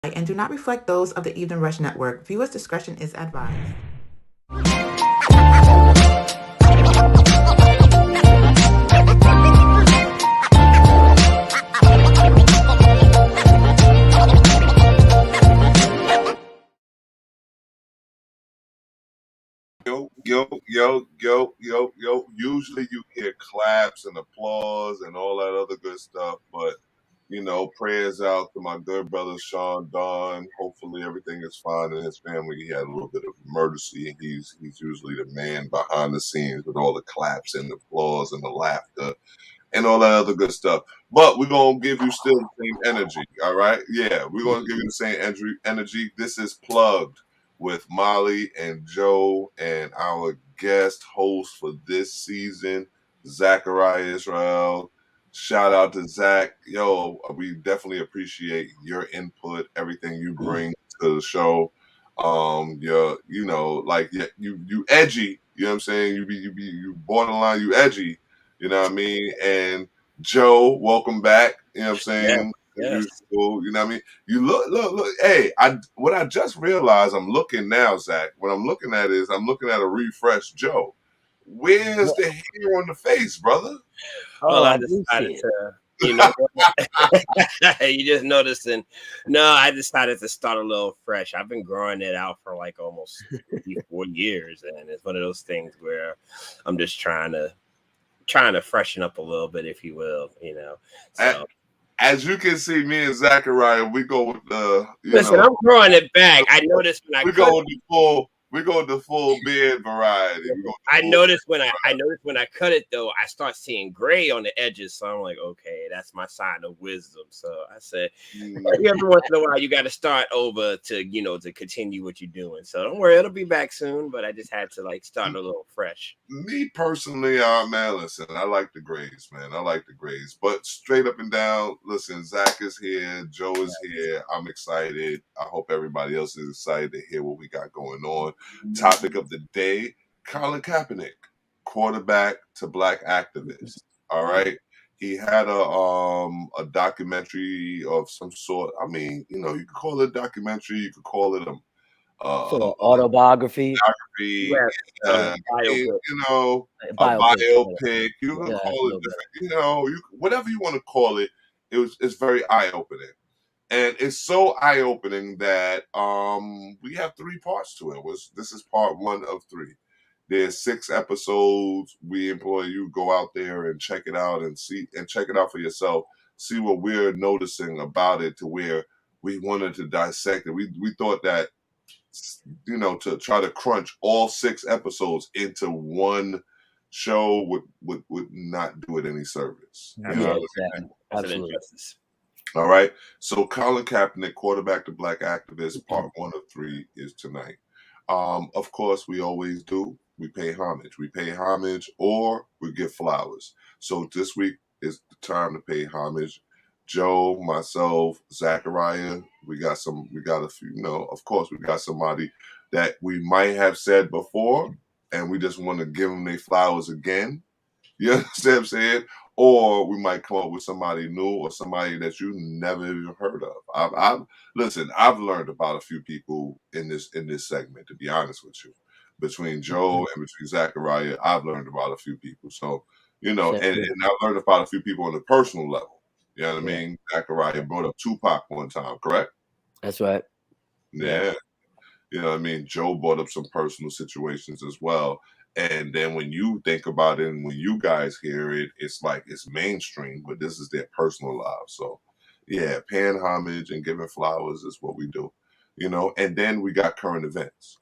and do not reflect those of the Evening Rush Network. Viewers' discretion is advised. Yo. Usually you hear claps and applause and all that other good stuff, but prayers out to my good brother Sean Don. Hopefully everything is fine in his family. He had a little bit of emergency, and he's usually the man behind the scenes with all the claps and the applause and the laughter and all that other good stuff. But we're gonna give you still the same energy, all right? Yeah, we're gonna give you the same energy. This is Plugged with Molly and Joe, and our guest host for this season, Zachariah Israel. Shout out to Zach. Yo, we definitely appreciate your input, everything you bring to the show. You edgy, you know what I'm saying? You borderline, you edgy, you know what I mean? And Joe, welcome back. You know what I'm saying? Yes. You know what I mean? You look. Hey, what I just realized, I'm looking now, Zach. What I'm looking at is I'm looking at a refreshed Joe. Where's the hair on the face, brother? Well, I decided to, you just noticing. No, I decided to start a little fresh. I've been growing it out for like almost 4 years, and it's one of those things where I'm just trying to freshen up a little bit, if you will, So as you can see, me and Zachariah, we go with listen, I'm growing it back. I noticed when we go with the full. We go with the full beard variety. I noticed when I cut it though, I start seeing gray on the edges. So I'm like, okay, that's my sign of wisdom. So I said, every once in a while, you got to start over to continue what you're doing. So don't worry, it'll be back soon. But I just had to start a little fresh. Me personally, man, listen, I like the grays, man. I like the grays. But straight up and down, listen, Zach is here, Joe is here. I'm excited. I hope everybody else is excited to hear what we got going on. Topic of the day, Colin Kaepernick, quarterback to black activist. All right. He had a documentary of some sort. I mean, you could call it a documentary, you could call it autobiography. A biopic. You can call it different. Whatever you want to call it. It's very eye opening, and it's so eye opening that we have 3 parts to it. This is part 1 of 3. There's 6 episodes. We implore you go out there and check it out and check it out for yourself. See what we're noticing about it to where we wanted to dissect it. We thought that to try to crunch all 6 episodes into one show would not do it any service. Absolutely. All right. So Colin Kaepernick, quarterback to black activist, part 1 of 3 is tonight. Of course, we always do. We pay homage. We pay homage or we give flowers. So this week is the time to pay homage. Joe, myself, Zachariah, we got a few, of course, we got somebody that we might have said before, and we just want to give them their flowers again. You understand what I'm saying? Or we might come up with somebody new or somebody that you never even heard of. I've learned about a few people in this segment, to be honest with you. Between Joe and between Zachariah, I've learned about a few people. So, and I've learned about a few people on a personal level. You know what I mean? Zachariah brought up Tupac one time, correct? That's right. Yeah. You know what I mean? Joe brought up some personal situations as well. And then when you think about it and when you guys hear it, it's like it's mainstream, but this is their personal lives. So, yeah, paying homage and giving flowers is what we do, And then we got current events.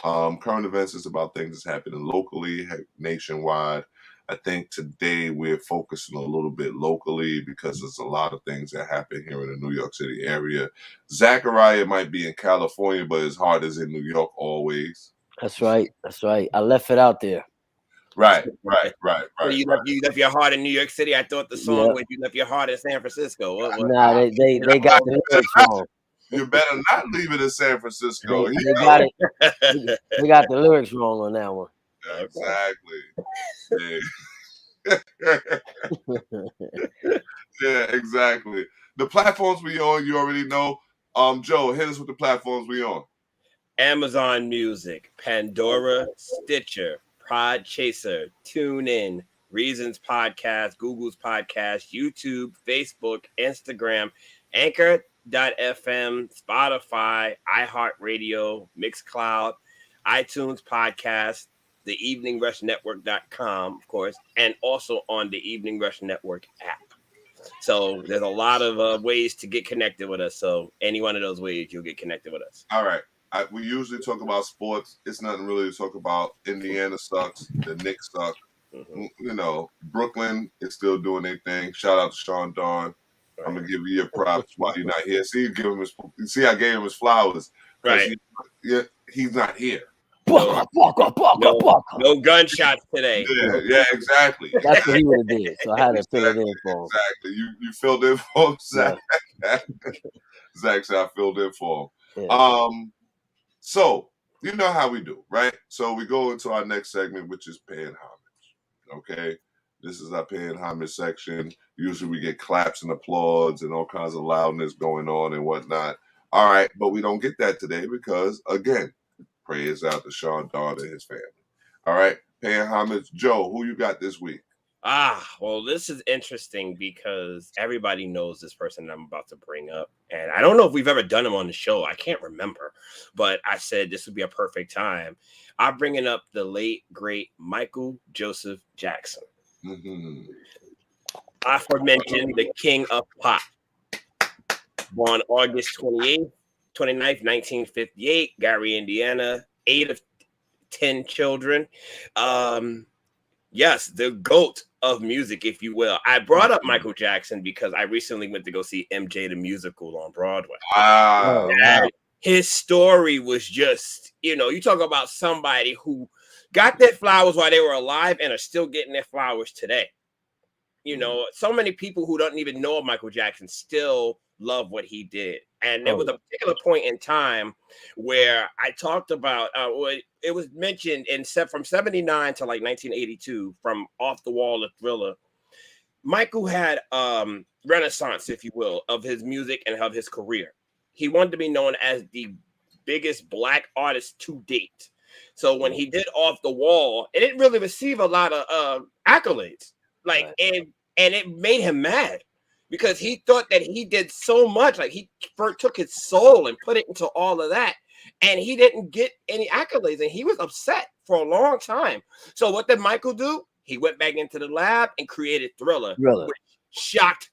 Current events is about things that's happening locally, nationwide. I think today we're focusing a little bit locally because there's a lot of things that happen here in the New York City area. Zachariah might be in California, but his heart is in New York always. That's right. I left it out there. Right. So you left your heart in New York City. I thought the song was you left your heart in San Francisco. Nah, they got the lyrics wrong. You better not leave it in San Francisco. They got it. They got the lyrics wrong on that one. Exactly. Yeah, exactly. The platforms we on, you already know. Joe, hit us with the platforms we on. Amazon Music, Pandora, Stitcher, Podchaser, TuneIn, Reasons Podcast, Google's Podcast, YouTube, Facebook, Instagram, Anchor.fm, Spotify, iHeartRadio, Mixcloud, iTunes Podcast, the Evening Rush Network.com, of course, and also on the Evening Rush Network app. So there's a lot of ways to get connected with us. So any one of those ways, you'll get connected with us. All right. We usually talk about sports. It's nothing really to talk about. Indiana sucks. The Knicks suck. Mm-hmm. You know, Brooklyn is still doing their thing. Shout out to Sean Dawn. Right. I'm gonna give you your props while you're not here. See, I gave him his flowers. Right. He's not here. No gunshots today. Yeah, exactly. That's what he would have did. So I had to fill it in for him. Exactly. You filled in for him, Zach. Yeah. Zach said I filled in for him. Yeah. So you know how we do, right? So we go into our next segment, which is paying homage. Okay. This is our paying homage section. Usually we get claps and applause and all kinds of loudness going on and whatnot. All right, but we don't get that today because, again, prayers out to Sean Dawn and his family. All right, paying homage. Joe, who you got this week? Well, this is interesting because everybody knows this person I'm about to bring up. And I don't know if we've ever done him on the show. I can't remember. But I said this would be a perfect time. I'm bringing up the late, great Michael Joseph Jackson. Mm-hmm. Aforementioned the king of pop. Born August 29th, 1958, Gary, Indiana, 8 of 10 children. Yes, the GOAT of music, if you will. I brought up Michael Jackson because I recently went to go see MJ the Musical on Broadway. Wow. And his story was just, you talk about somebody who got their flowers while they were alive and are still getting their flowers today. So many people who don't even know of Michael Jackson still love what he did. And there was a particular point in time where I talked about it was mentioned from 79 to like 1982 from Off the Wall to Thriller. Michael had renaissance, if you will, of his music and of his career. He wanted to be known as the biggest Black artist to date. So when he did Off the Wall, it didn't really receive a lot of accolades. And it made him mad because he thought that he did so much. Like he took his soul and put it into all of that. And he didn't get any accolades. And he was upset for a long time. So what did Michael do? He went back into the lab and created Thriller. Which shocked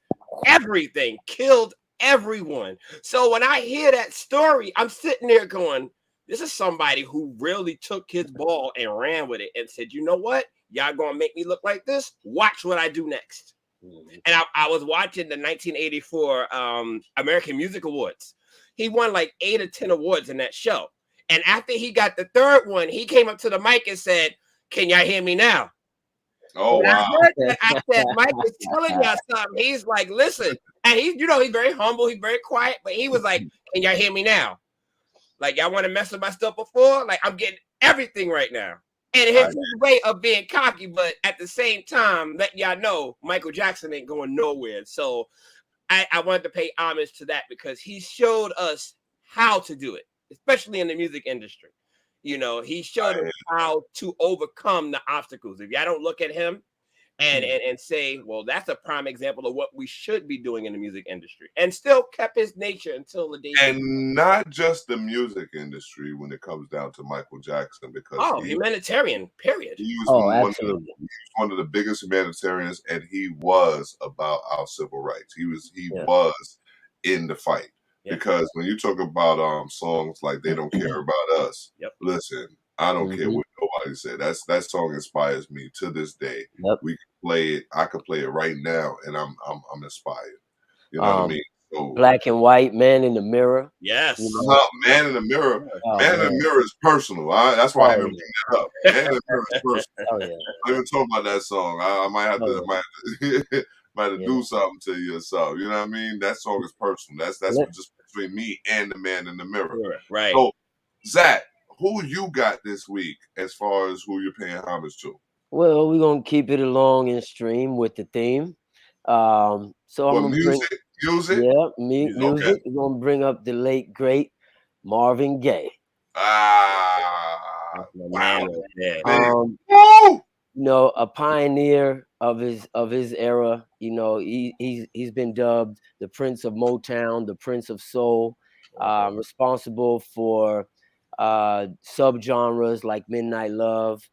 everything, killed everyone. So when I hear that story, I'm sitting there going, this is somebody who really took his ball and ran with it and said, you know what? Y'all gonna make me look like this? Watch what I do next. And I was watching the 1984 American Music Awards. He won like 8 or 10 awards in that show. And after he got the third one, he came up to the mic and said, can y'all hear me now? Oh, when wow. I heard that, I said, Mike is telling y'all something. He's like, listen. And he's very humble. He's very quiet. But he was like, can y'all hear me now? Like, y'all want to mess with my stuff before? Like, I'm getting everything right now. And his way of being cocky, but at the same time, let y'all know Michael Jackson ain't going nowhere. So I wanted to pay homage to that because he showed us how to do it, especially in the music industry. He showed us how to overcome the obstacles. If y'all don't look at him and say, well, that's a prime example of what we should be doing in the music industry, and still kept his nature until the day. And not just the music industry when it comes down to Michael Jackson, because humanitarian, period. He was one of the biggest humanitarians, and he was about our civil rights. He was in the fight. Yeah. Because when you talk about songs like "They Don't Care About Us," listen, I don't care what nobody said. That song inspires me to this day. We can play it. I could play it right now, and I'm inspired. You know what I mean? So, Black and White, Man in the Mirror. Yes, Man in the Mirror. Man in the Mirror is personal. That's why I even bring that up. Man in the Mirror is personal. I even talk about that song. I might have to. Might have do something to you or something. You know what I mean? That song is personal. That's just between me and the man in the mirror. Right. So, Zach, who you got this week as far as who you're paying homage to? Well, we're gonna keep it along in stream with the theme. So I'm gonna music Music? Yeah, Okay. music. We're gonna bring up the late great Marvin Gaye. Ah, That's my wow. man right there. Um, Woo! you know, a pioneer of his era. You know, he's been dubbed the Prince of Motown, the Prince of Soul, responsible for subgenres like Midnight Love,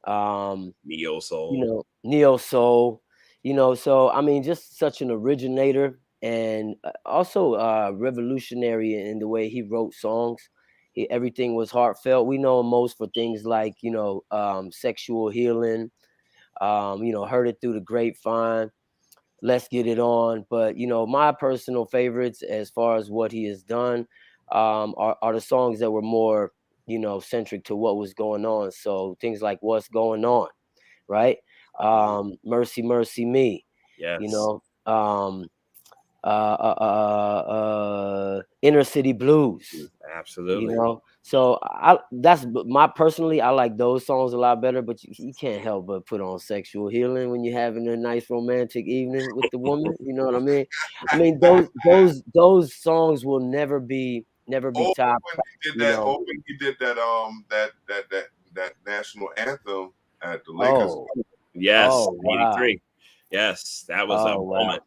Neo soul. you know, neo soul. You know, so I mean, just such an originator and also revolutionary in the way he wrote songs. Everything was heartfelt. We know him most for things like, you know, sexual healing, you know, heard it through the grapevine, let's get it on. But, you know, my personal favorites as far as what he has done are the songs that were more, you know, centric to what was going on. So things like What's Going On, right? Mercy, Mercy Me, Yes. you know, Inner City Blues. Absolutely. You know, so that's my personally, I like those songs a lot better. But you can't help but put on Sexual Healing when you're having a nice romantic evening with the woman. You know what I mean? I mean those songs will never be Oh, topped. when he did You that, know. that national anthem at the Lakers. Oh, Yes. oh wow, 83. Yes, that was a oh wow. moment.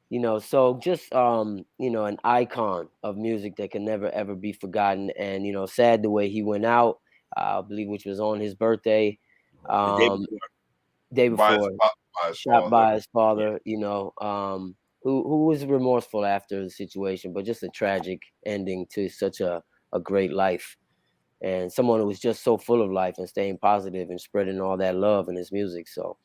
You know, so just you know, an icon of music that can never ever be forgotten. And you know, sad the way he went out. I believe which was on his birthday. The day Um, before. day by his, before, by his shot father. by his father. You know, who was remorseful after the situation, but just a tragic ending to such a great life. And someone who was just so full of life and staying positive and spreading all that love in his music. So,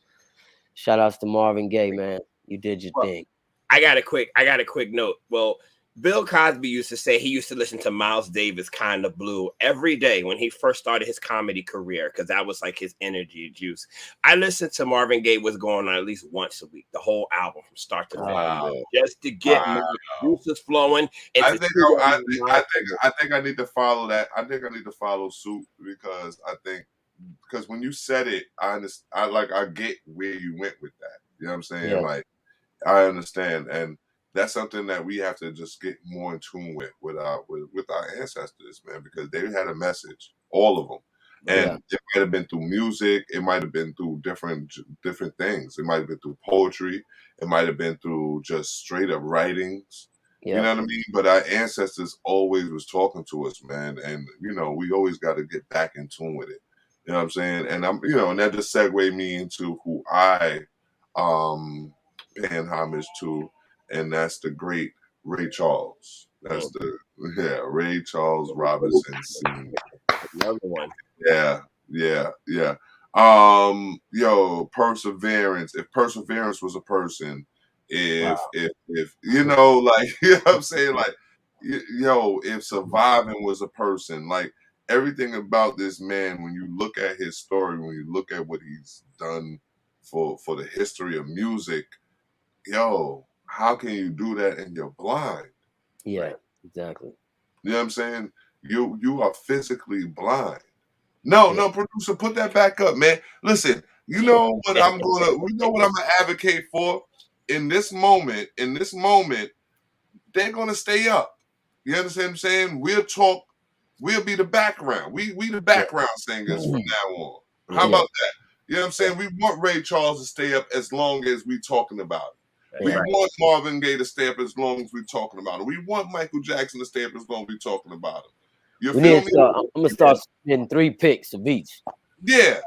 shout outs to Marvin Gaye, man. You did your Well, thing. I got a quick note. Well, Bill Cosby used to say he used to listen to Miles Davis Kind of Blue every day when he first started his comedy career because that was like his energy juice. I listened to Marvin Gaye What's Going On at least once a week, the whole album from start to finish, just to get my juices flowing and to see what my mind. I think I need to follow that. I think I need to follow suit because because when you said it, I understand. I get where you went with that. You know what I'm saying? Yeah. Like I understand, and that's something that we have to just get more in tune with our ancestors, man, because they had a message, all of them, and it might have been through music, it might have been through different things, it might have been through poetry, it might have been through just straight up writings. You know what I mean? But our ancestors always was talking to us, man, and you know we always got to get back in tune with it. You know what I'm saying? And and that just segued me into who I paying homage to, and that's the great Ray Charles. That's Ray Charles Robinson Sr. Another one. Yeah. Perseverance. If perseverance was a person, if you know, like you know what I'm saying, like if surviving was a person, like everything about this man, when you look at his story, when you look at what he's done for the history of music, how can you do that and you're blind? Yeah, exactly. You know what I'm saying? You are physically blind. No, producer, put that back up, man. Listen, you know what I'm gonna advocate for in this moment. In this moment, they're gonna stay up. You understand what I'm saying? We'll be the background. We the background singers from now on. How about that? You know what I'm saying? We want Ray Charles to stay up as long as we talking about it. We want Marvin Gaye to stay up as long as we're talking about it. We want Michael Jackson to stay up as long as we're talking about it. You feel me? I'm gonna start spending 3 picks of each. Yeah,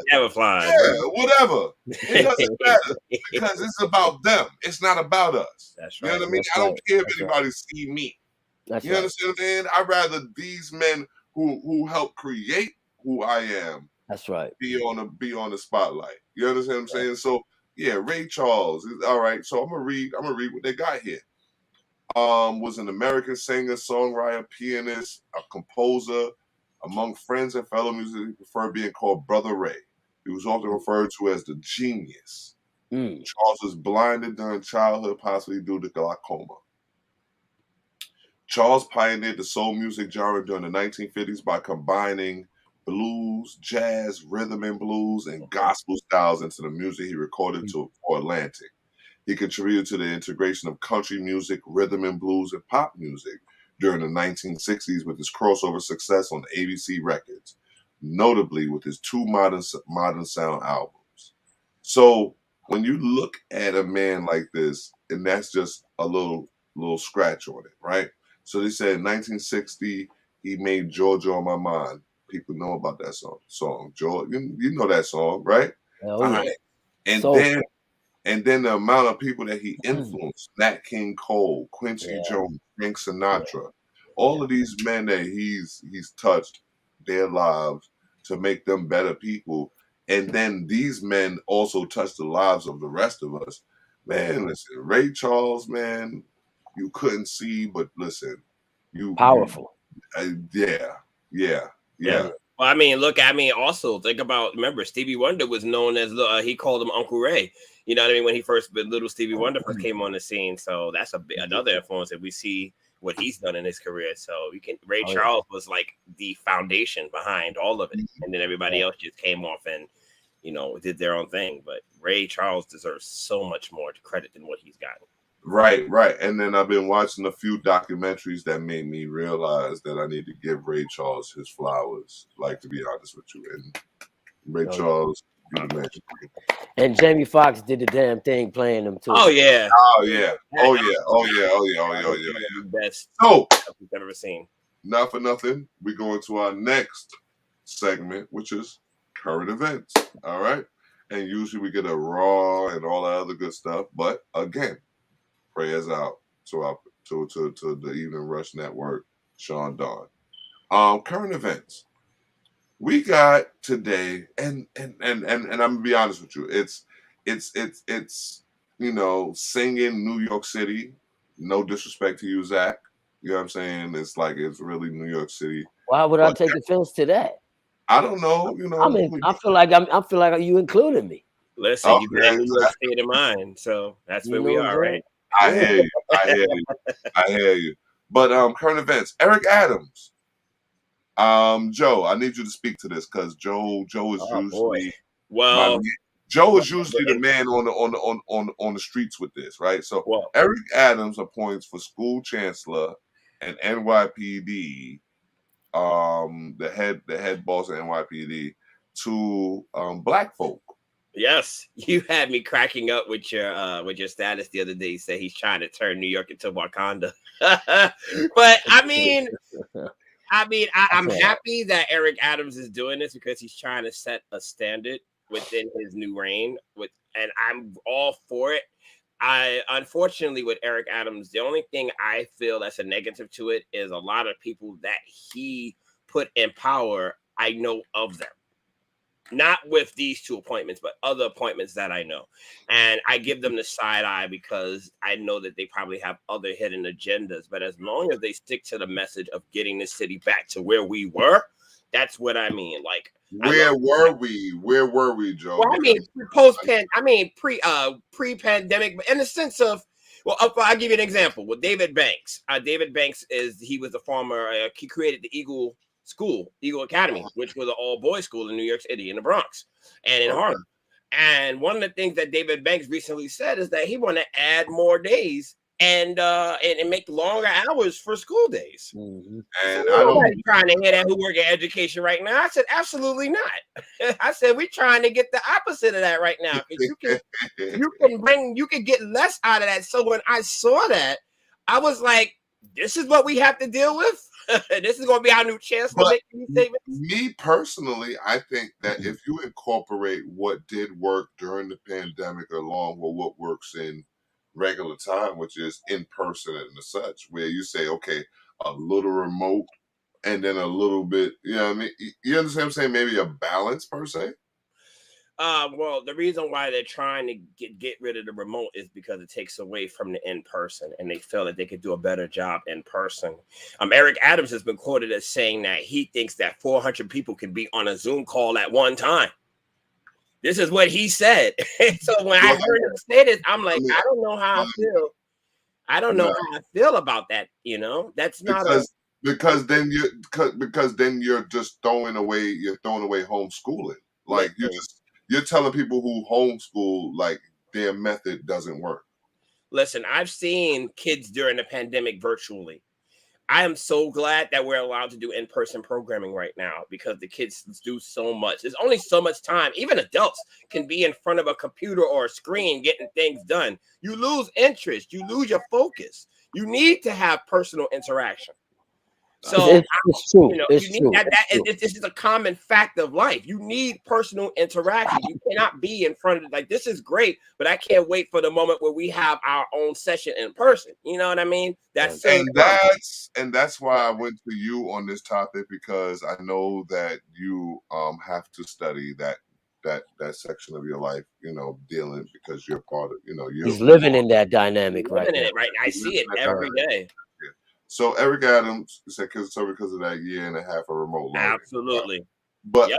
Camouflage. Whatever. It doesn't matter because it's about them. It's not about us. That's right. You know what I mean? That's I don't right. care if That's anybody see me. That's You understand what I'm saying? I'd rather these men who help create who I am. That's right. Be on the spotlight. You understand what I'm saying? So yeah, Ray Charles is all right. So I'm gonna read what they got here. Was an American singer, songwriter, pianist, a composer. Among friends and fellow musicians, he preferred being called Brother Ray. He was often referred to as the genius. Charles was blinded during childhood, possibly due to glaucoma. Charles pioneered the soul music genre during the 1950s by combining blues, jazz, rhythm and blues, and gospel styles into the music he recorded for Atlantic. He contributed to the integration of country music, rhythm and blues, and pop music during the 1960s with his crossover success on ABC Records, notably with his two modern sound albums. So when you look at a man like this, and that's just a little scratch on it, right? So they said in 1960 he made Georgia on My Mind. People know about that song. Georgia, you know that song, right? Oh All yeah. right. And So then the amount of people that he influenced, Nat King Cole, Quincy yeah, Jones, Frank yeah, Sinatra, all of these men that he's touched their lives to make them better people. And then these men also touched the lives of the rest of us. Man, listen, Ray Charles, man, you couldn't see, but listen, you powerful. yeah, yeah, Yeah. yeah. Well, I mean, look, I mean, also think about, remember, Stevie Wonder was known as, he called him Uncle Ray. You know what I mean? When he first, little Stevie Wonder first came on the scene. So that's another influence that we see what he's done in his career. So Ray Oh, Charles was like the foundation behind all of it. And then everybody yeah. else just came off and, did their own thing. But Ray Charles deserves so much more credit than what he's gotten. Right, right. And then I've been watching a few documentaries that made me realize that I need to give Ray Charles his flowers, like, to be honest with you. And Ray Oh, Charles, you the man. And Jamie Foxx did the damn thing playing them too. Oh, yeah. Oh, yeah. Oh, yeah. Oh, yeah. Oh, yeah. Oh, yeah. Oh, One yeah. of the best So, we've ever seen. not for nothing, we go into our next segment, which is current events. All right. And usually we get a raw and all that other good stuff. But again, prayers out to the Evening Rush Network, Sean Dawn. Current events. We got today, and I'm gonna be honest with you. It's singing New York City. No disrespect to you, Zach. You know what I'm saying? It's like it's really New York City. Why would I But take offense to that? I don't know. I mean, I feel like you included me. Listen, you've been in Okay, New York State of mind, so that's You where know we what I'm are, right? I saying? hear you. I hear you. I hear you. But current events. Eric Adams. Joe, I need you to speak to this because Joe is Oh boy. usually my Well, man. Joe is usually the man on the streets with this, right? So well, Eric Adams appoints for school chancellor and NYPD, the head boss of NYPD, to black folk. yes, you had me cracking up with your status the other day. You said he's trying to turn New York into Wakanda. But I mean, I'm happy that Eric Adams is doing this because he's trying to set a standard within his new reign. And I'm all for it. Unfortunately with Eric Adams, the only thing I feel that's a negative to it is a lot of people that he put in power. I know of them. Not with these two appointments, but other appointments that I know. And I give them the side eye because I know that they probably have other hidden agendas. But as long as they stick to the message of getting this city back to where we were, that's what I mean. Like, Where were we? Where were we, Joe? Well, I mean, pre-pandemic, but in the sense of, well, I'll give you an example. With David Banks. David Banks he was the former, he created the Eagle Academy, which was an all-boys school in New York City, in the Bronx, and in Harlem. And one of the things that David Banks recently said is that he want to add more days and make longer hours for school days. Mm-hmm. And so nobody's trying to hear that who work in education right now. I said, absolutely not. I said, we're trying to get the opposite of that right now. You can get less out of that. So when I saw that, I was like, this is what we have to deal with. This is going to be our new chancellor making these statements. Me personally, I think that if you incorporate what did work during the pandemic along with what works in regular time, which is in person and such, where you say, okay, a little remote and then a little bit, you know what I mean? You understand what I'm saying? Maybe a balance per se? Well, the reason why they're trying to get rid of the remote is because it takes away from the in-person, and they feel that they could do a better job in person. Eric Adams has been quoted as saying that he thinks that 400 people can be on a Zoom call at one time. This is what he said. So when I heard him say this, I'm like, I don't know how I feel. I don't know how I feel about that. That's not because then you're just throwing away homeschooling. Like you're telling people who homeschool like their method doesn't work. Listen, I've seen kids during the pandemic virtually. I am so glad that we're allowed to do in-person programming right now because the kids do so much. There's only so much time. Even adults can be in front of a computer or a screen getting things done. You lose interest. You lose your focus. You need to have personal interaction. So it's true. you know, It's you need true. this is a common fact of life. You need personal interaction. You cannot be in front of like this is great, but I can't wait for the moment where we have our own session in person. You know what I mean? That's so And that's why I went to you on this topic, because I know that you have to study that section of your life, you know, dealing, because you're part of, you know, He's living in that dynamic living right in now. it, right? I see it every day. So Eric Adams said because of that year and a half of remote learning. Absolutely. But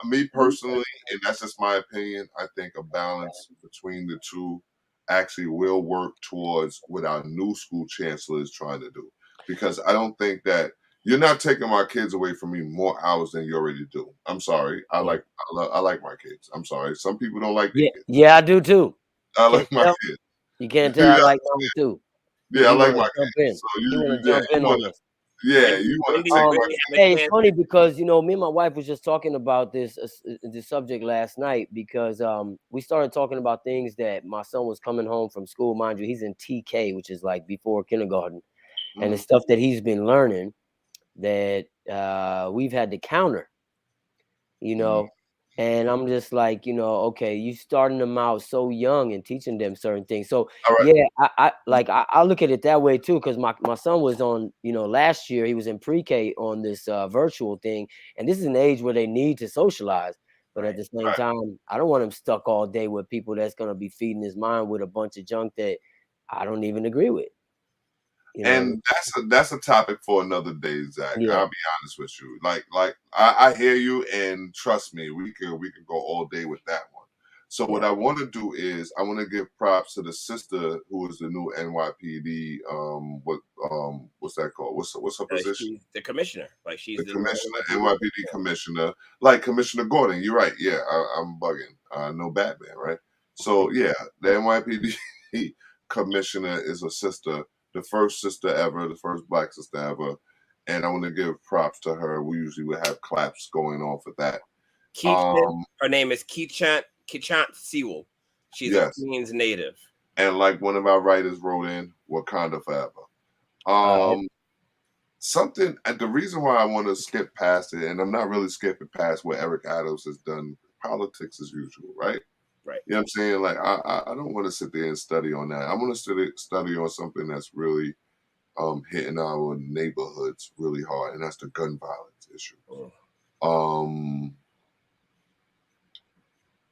me personally, and that's just my opinion, I think a balance between the two actually will work towards what our new school chancellor is trying to do. Because I don't think that you're not taking my kids away from me more hours than you already do. I'm sorry. I like my kids. I'm sorry. Some people don't like their kids. Yeah, I do too. I like my kids. You can't tell I like mine too. Yeah, I like my kids. So you want to jump in on this. Yeah, you want to take my Hey, it's funny because you know me and my wife was just talking about this subject last night because we started talking about things that my son was coming home from school. Mind you, he's in TK, which is like before kindergarten, and the stuff that he's been learning that we've had to counter, you know. And I'm just like, you know, okay, you starting them out so young and teaching them certain things. So yeah, I look at it that way too, because my son was on, you know, last year he was in pre-K on this virtual thing, and this is an age where they need to socialize. But at the same time, I don't want him stuck all day with people that's gonna be feeding his mind with a bunch of junk that I don't even agree with. You know? And that's a topic for another day, Zach. Yeah. I'll be honest with you. Like I hear you, and trust me, we can go all day with that one. So what I want to do is I want to give props to the sister who is the new NYPD. What's that called? What's her position? She's the commissioner. Like she's the commissioner, NYPD commissioner, like Commissioner Gordon. You're right. Yeah, I'm bugging. No Batman, right? So yeah, the NYPD commissioner is a sister. The first sister ever, the first Black sister ever, and I want to give props to her. We usually would have claps going on for that. Her name is Keechant Sewell. She's a Queens native. And like one of our writers wrote in, Wakanda forever. Something, and the reason why I want to skip past it, and I'm not really skipping past what Eric Adams has done, politics as usual, right? Right. You know what I'm saying? Like, I don't want to sit there and study on that. I want to study on something that's really hitting our neighborhoods really hard, and that's the gun violence issue.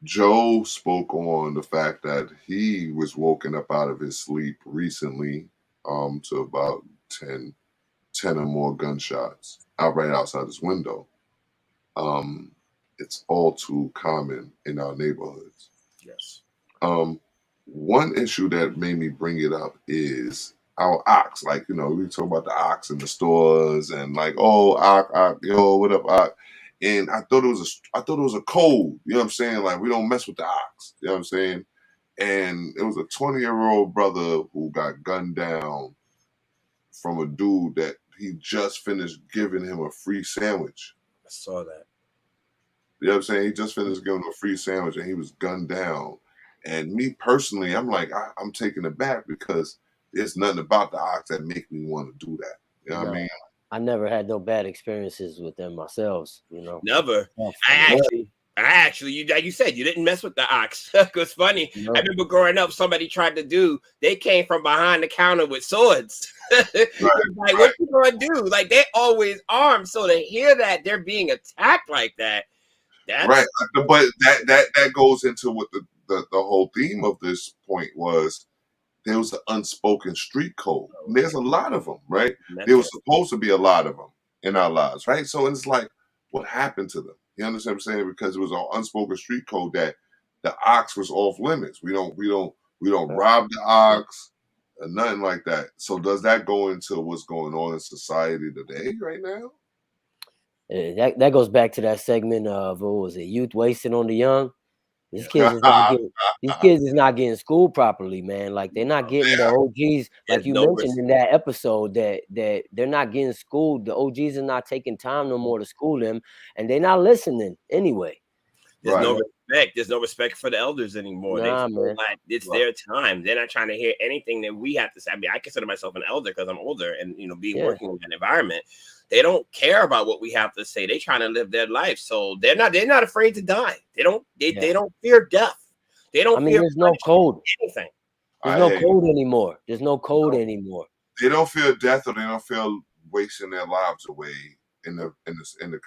Joe spoke on the fact that he was woken up out of his sleep recently to about 10 or more gunshots right outside his window. It's all too common in our neighborhoods. Yes. One issue that made me bring it up is our ox. Like, you know, we talk about the ox in the stores and like, oh, ox, yo, what up, ox? And I thought it was a code. You know what I'm saying? Like, we don't mess with the ox. You know what I'm saying? And it was a 20-year-old brother who got gunned down from a dude that he just finished giving him a free sandwich. I saw that. You know what I'm saying? He just finished giving him a free sandwich and he was gunned down. And me personally, I'm like, I'm taking it back because there's nothing about the ox that make me want to do that. You know what I mean? I never had no bad experiences with them myself, you know. Never. I actually, you said you didn't mess with the ox. It was funny. No. I remember growing up, somebody tried to do. They came from behind the counter with swords. Like, what you gonna do? Like, they're always armed. So to hear that they're being attacked like that, that's right. But that goes into what the whole theme of this point was. There was an unspoken street code. And there's a lot of them, right? There was supposed to be a lot of them in our lives, right? So it's like, what happened to them? You understand what I'm saying? Because it was an unspoken street code that the ox was off limits. We don't rob the ox or nothing like that. So does that go into what's going on in society today right now? That goes back to that segment of what was it, youth wasting on the young. These kids is not getting schooled properly, man. Like they're not getting the OGs, like you mentioned in that episode, that they're not getting schooled. The OGs are not taking time no more to school them, and they're not listening anyway. There's no respect. There's no respect for the elders anymore. Nah, they feel like it's their time. They're not trying to hear anything that we have to say. I mean, I consider myself an elder because I'm older and working in that environment. They don't care about what we have to say. They're trying to live their life. So they're not afraid to die. They don't fear death. They don't fear there's no code. Anything. There's no code anymore. There's no code anymore. They don't fear death, or they don't feel wasting their lives away in the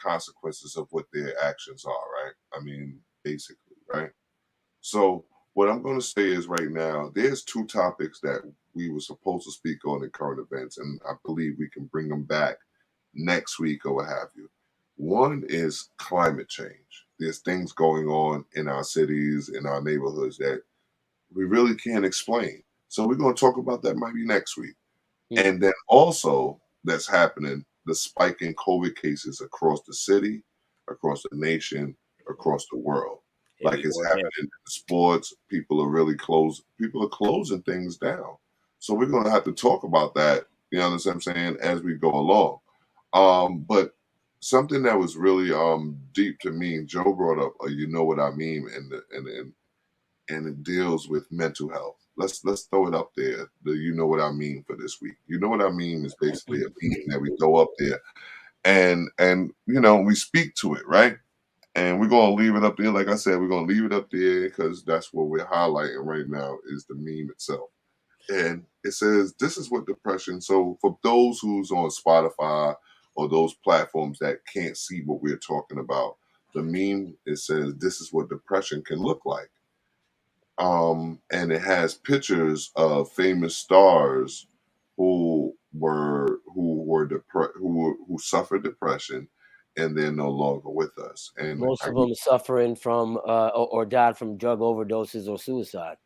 consequences of what their actions are, right? I mean, basically, right? So what I'm going to say is right now, there's two topics that we were supposed to speak on in current events, and I believe we can bring them back next week or what have you. One is climate change. There's things going on in our cities, in our neighborhoods that we really can't explain. So we're going to talk about that maybe next week. And then also that's happening, the spike in COVID cases across the city, across the nation, across the world. Like it's happening in sports. People are closing things down. So we're going to have to talk about that, you know what I'm saying, as we go along. But something that was really deep to me, Joe brought up, you know what I mean, and it deals with mental health. Let's throw it up there. You know what I mean for this week. You know what I mean is basically a meme that we throw up there, and we speak to it, right? And we're gonna leave it up there. Like I said, we're gonna leave it up there because that's what we're highlighting right now is the meme itself. And it says, "This is what depression." So for those who's on Spotify or those platforms that can't see what we're talking about, the meme, it says, "This is what depression can look like." And it has pictures of famous stars who suffered depression, and they're no longer with us. And most of them suffering from or died from drug overdoses or suicide.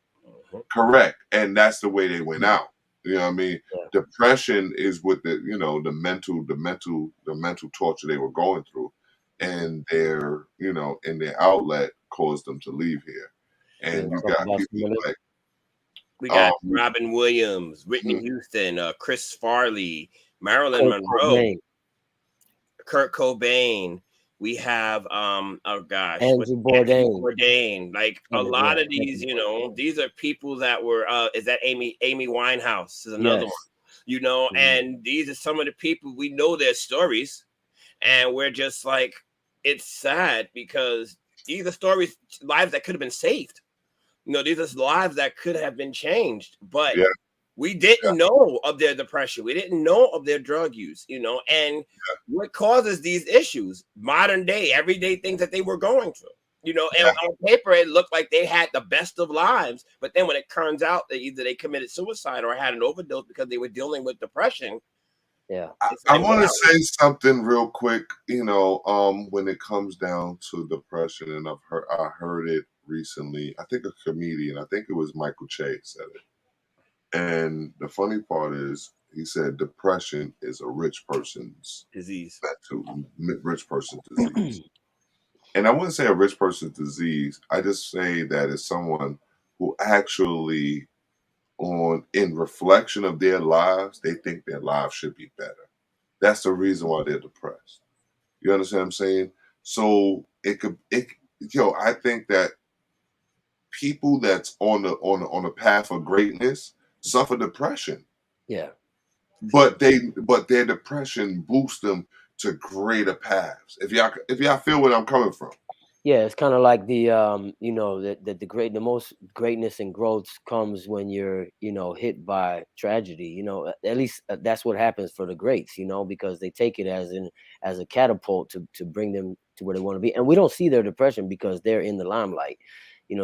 Correct, and that's the way they went out. You know what I mean? Yeah. Depression is what the mental torture they were going through, and their and their outlet caused them to leave here. And you got people like we got Robin Williams, Whitney Houston, Chris Farley, Marilyn Monroe, Kurt Cobain. We have Andrew Bourdain. Like a lot of these, these are people that were is that Amy Winehouse is another one, and these are some of the people we know their stories, and we're just like, it's sad because these are lives that could have been saved. These are lives that could have been changed, but we didn't know of their depression. We didn't know of their drug use, and what causes these issues, modern day, everyday things that they were going through, and on paper, it looked like they had the best of lives. But then when it turns out that either they committed suicide or had an overdose because they were dealing with depression. Yeah. I want to say something real quick, when it comes down to depression, and I heard it recently. I think a comedian, I think it was Michael Che said it. And the funny part is he said depression is a rich person's disease. Rich person's disease. And I wouldn't say a rich person's disease. I just say that it's someone who actually in reflection of their lives, they think their lives should be better. That's the reason why they're depressed. You understand what I'm saying? So I think that people that's on the path of greatness suffer depression. Yeah. But their depression boosts them to greater paths. If y'all feel where I'm coming from. Yeah, it's kind of like the the most greatness and growth comes when you're hit by tragedy. At least that's what happens for the greats. Because they take it as a catapult to bring them to where they want to be, and we don't see their depression because they're in the limelight.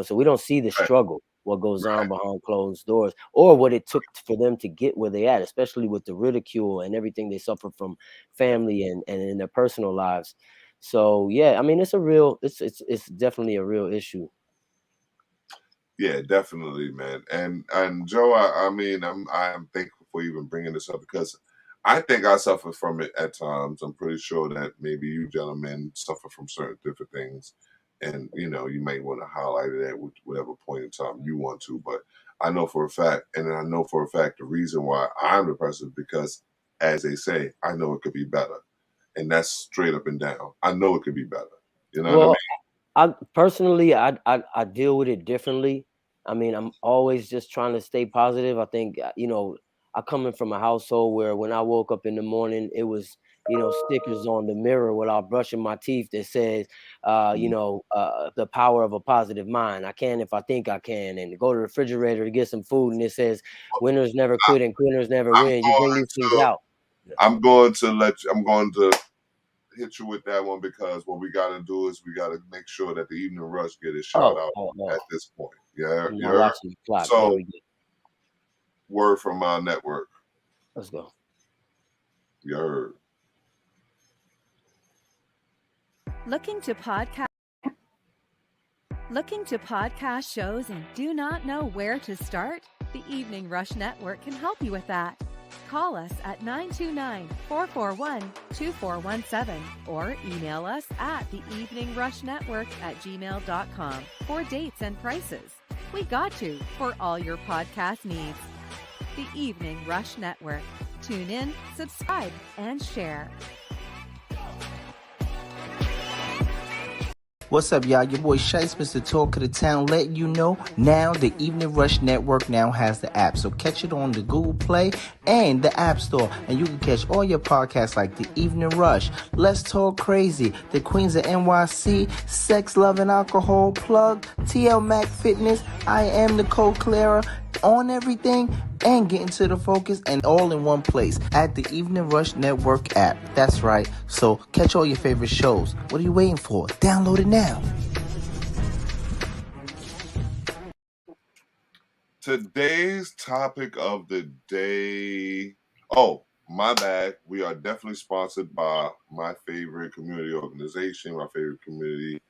So we don't see the struggle, what goes on behind closed doors, or what it took for them to get where they at, especially with the ridicule and everything they suffer from family and in their personal lives. So yeah, I mean, it's definitely a real issue. Yeah, definitely, man. And Joe, I mean, I'm thankful for you even bringing this up because I think I suffer from it at times. I'm pretty sure that maybe you gentlemen suffer from certain different things. And, you know, you may want to highlight it at whatever point in time you want to. But I know for a fact, the reason why I'm depressed is because, as they say, I know it could be better. And that's straight up and down. I know it could be better. You know what I mean? I personally, I deal with it differently. I mean, I'm always just trying to stay positive. I think, you know, I come in from a household where when I woke up in the morning, it was, you know, stickers on the mirror while brushing my teeth that says, you know, the power of a positive mind. I can if I think I can, and go to the refrigerator to get some food, and it says, winners never quit and quitters never win. You bring these things out. I'm going to hit you with that one, because what we got to do is we got to make sure that the Evening Rush get a shout out at this point. Yeah, I'm not watching the clock. So, Very good. Word from our network. Let's go. You heard. Looking to podcast shows and do not know where to start? The Evening Rush Network can help you with that. Call us at 929-441-2417 or email us at theeveningrushnetwork@gmail.com for dates and prices. We got you for all your podcast needs. The Evening Rush Network. Tune in, subscribe, and share. What's up, y'all? Your boy Shice, Mr. Talk of the Town, letting you know now the Evening Rush Network now has the app. So catch it on the Google Play and the App Store. And you can catch all your podcasts like the Evening Rush, Let's Talk Crazy, the Queens of NYC, Sex, Love, and Alcohol, Plug, TL Mac Fitness, I Am Nicole Clara, On Everything, and Getting to the Focus, and all in one place at the Evening Rush Network app. That's right. So catch all your favorite shows. What are you waiting for? Download it now. Today's topic of the day. Oh, my bad. We are definitely sponsored by my favorite community organization. My favorite community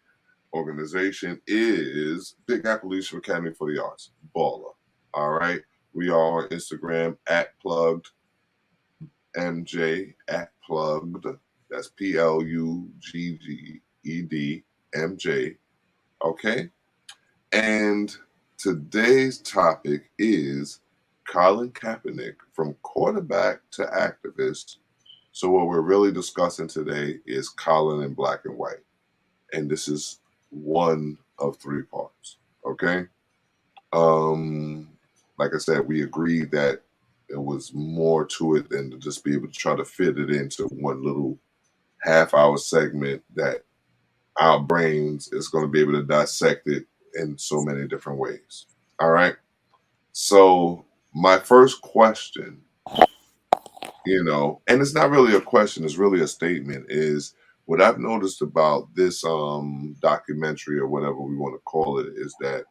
organization is Big Apple Leadership Academy for the Arts, Baller. All right. We are on Instagram at Plugged MJ at Plugged. That's PLUGGED MJ. Okay. And today's topic is Colin Kaepernick, from quarterback to activist. So what we're really discussing today is Colin in black and white. And this is one of 3 parts. Okay. Like I said, we agreed that there was more to it than to just be able to try to fit it into one little half-hour segment that our brains is going to be able to dissect it in so many different ways. All right. So my first question, you know, and it's not really a question, it's really a statement, is what I've noticed about this documentary, or whatever we want to call it, is that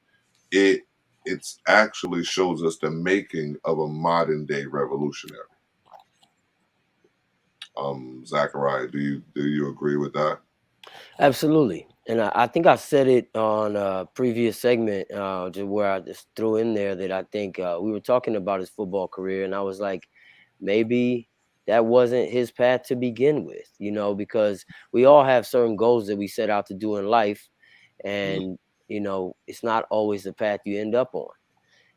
it's actually shows us the making of a modern day revolutionary. Zachariah, do you agree with that? Absolutely. And I think I said it on a previous segment, just where I just threw in there that I think we were talking about his football career, and I was like, maybe that wasn't his path to begin with, you know, because we all have certain goals that we set out to do in life, and you know, it's not always the path you end up on,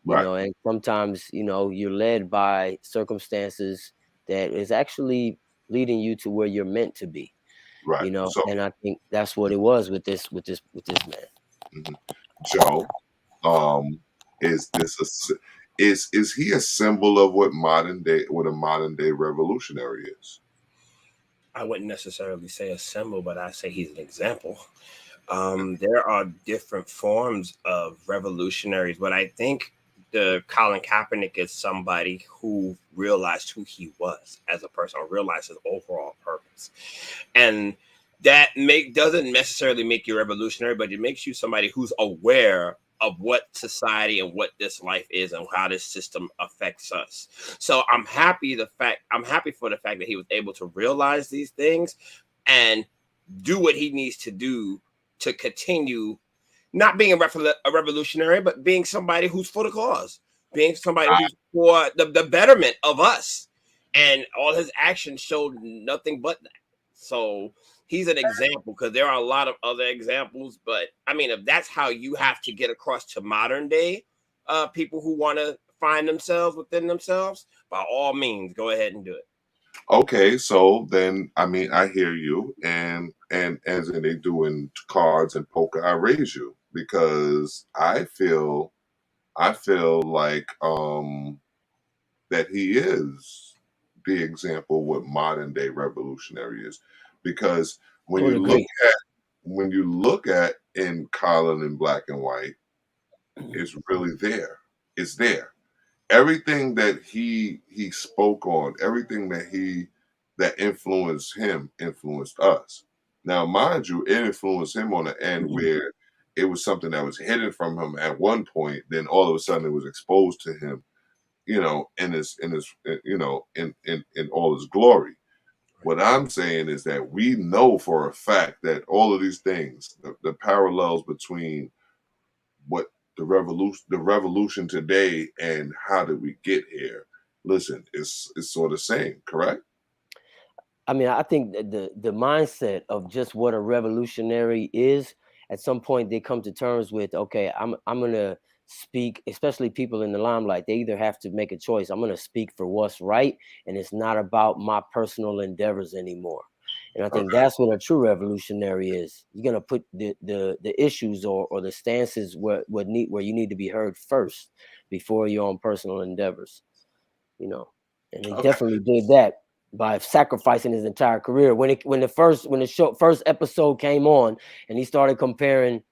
you know, and sometimes, you know, you're led by circumstances that is actually leading you to where you're meant to be. Right. You know, so, and I think that's what it was with this man. Joe, is he a symbol of what a modern day revolutionary is? I wouldn't necessarily say a symbol, but I say he's an example. There are different forms of revolutionaries, but I think the Colin Kaepernick is somebody who realized who he was as a person, or realized his overall purpose. And that doesn't necessarily make you revolutionary, but it makes you somebody who's aware of what society and what this life is and how this system affects us. So I'm happy for the fact that he was able to realize these things and do what he needs to do to continue not being a revolutionary, but being somebody who's for the cause, being somebody who's for the betterment of us. And all his actions showed nothing but that. So he's an example, because there are a lot of other examples. But I mean, if that's how you have to get across to modern day people who want to find themselves within themselves, by all means, go ahead and do it. Okay, so then I mean I hear you, and as in they do in cards and poker, I raise you because I feel like that he is the example of what modern day revolutionary is, because I when would you look agree. at in Colin in black and white, it's really there. It's there. Everything that he spoke on, everything that influenced him influenced us. Now, mind you, it influenced him on the end where it was something that was hidden from him at one point. Then all of a sudden, it was exposed to him, in all his glory. What I'm saying is that we know for a fact that all of these things, the parallels between what the revolution today and how did we get here, listen, it's sort of same, correct? I mean, I think that the mindset of just what a revolutionary is, at some point they come to terms with, okay, I'm gonna speak, especially people in the limelight, they either have to make a choice. I'm gonna speak for what's right, and it's not about my personal endeavors anymore. And I think Okay. that's what a true revolutionary is. You're gonna put the issues or the stances where you need to be heard first before your own personal endeavors, you know. And he Okay. definitely did that by sacrificing his entire career. When the first episode came on and he started comparing,